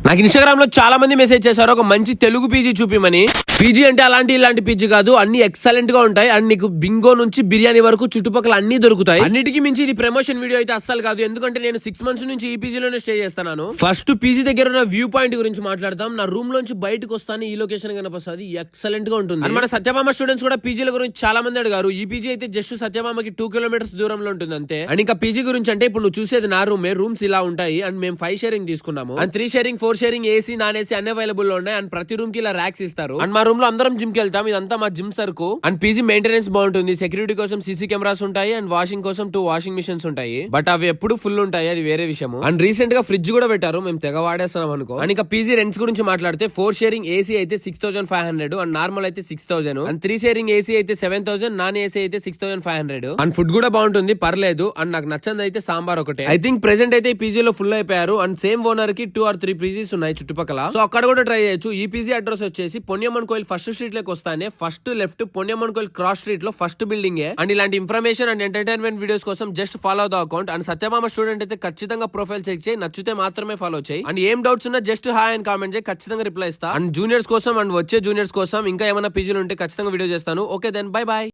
నాకు ఇన్స్టాగ్రామ్ లో చాలా మంది మెసేజ్ చేశారు ఒక మంచి తెలుగు పీజీ చూపిమని. పీజీ అంటే ఇలాంటి పీజీ కాదు, అన్ని ఎక్సలెంట్ గా ఉంటాయి అండ్ నీకు బింగో నుంచి బిర్యానీ వరకు చుట్టుపక్కల అన్ని దొరుకుతాయి. అన్నిటికీ మించి ఇది ప్రమోషన్ వీడియో అయితే అస్సలు కాదు, ఎందుకంటే నేను 6 months నుంచి ఈ పీజీలోనే స్టే చేస్తున్నాను. ఫస్ట్ పీజీ దగ్గర ఉన్న వ్యూ పాయింట్ గురించి మాట్లాడదాం. నా రూమ్ లోంచి బయటకు వస్తాను ఈ లొకేషన్ కనిపిస్తుంది, ఎక్సలెంట్ గా ఉంటుంది. మన సత్యభామ స్టూడెంట్స్ కూడా పీజీల గురించి చాలా మంది అడిగారు. ఈ పీజీ అయితే జస్ట్ సత్యభామకి 2 kilometers దూరంలో ఉంటుంది అంతే. అండ్ ఇంకా పీజీ గురించి అంటే ఇప్పుడు నువ్వు చూసేది నా రూమ్స్ ఇలా ఉంటాయి అండ్ మేము 5 sharing తీసుకున్నాము and 3 sharing 4 sharing AC non AC అన్ని అవైలబుల్ లో ఉన్నాయి అండ్ ప్రతి రూమ్ కి ఇలా ర్యాక్స్ ఇస్తారు. అండ్ మా రూమ్ లో అందరం జిమ్ కి వెళ్తాం, ఇదంతా మా జిమ్ సర్కు. అండ్ పీజీ మెయింటెనెన్స్ బాగుంటుంది, సెక్యూరిటీ కోసం సీసీ కెమెరాస్ ఉంటాయి అండ్ వాషింగ్ కోసం 2 washing machines ఉంటాయి. బట్ అవి ఎప్పుడు ఫుల్ ఉంటాయి, అది వేరే విషయం. అండ్ రీసెంట్ గా ఫ్రిడ్జ్ కూడా పెట్టారు, మేము తెగ వాడేస్తున్నాం అనుకో. అండ్ ఇంకా పీజీ రెంట్స్ గురించి మాట్లాడితే 4 sharing ఏసీ అయితే 6500 అండ్ నార్మల్ అయితే 6000 అండ్ 3 sharing ఏసీ అయితే 7000, నాన్ ఏసీ అయితే 6500. అండ్ ఫుడ్ కూడా బాగుంటుంది, పర్లేదు. అండ్ నాకు నచ్చింది అయితే సాంబార్ ఒకటే. ఐ థింక్ ప్రెసెంట్ అయితే ఈ పీజీలో ఫుల్ అయిపోయారు అండ్ సేమ్ ఓనర్ కి 2 or 3 పీజీస్ ఉన్నాయి చుట్టుపక్కల, సో అక్కడ కూడా ట్రై చేయొచ్చు. ఈ పీజీ అడ్రస్ వచ్చేసి పొన్నియమ్మన్ కోయిల్ ఫస్ట్ స్ట్రీట్ లోకి వస్తానే first left Ponniamman Koil cross street లో ఫస్ట్ బిల్డింగ్. అండ్ ఇలాంటి ఇన్ఫర్మేషన్ అండ్ ఎంటర్టైన్మెంట్ వీడియోస్ కోసం just follow the account. And Sathyabama student అయితే ఖచ్చితంగా ప్రొఫైల్ చెక్ చేయి, నచ్చితే మాత్రమే ఫాలో చేయి. అండ్ ఏం డౌట్స్ ఉన్నా జస్ట్ హాయ్ అని కామెంట్ చేయి, ఖచ్చితంగా రిప్లై ఇస్తా. అండ్ జూనియర్స్ కోసం అండ్ వచ్చే జూనియర్స్ కోసం ఇంకా ఏమైనా పీజీలు ఉంటే ఖచ్చితంగా వీడియో చేస్తాను. Okay then bye by.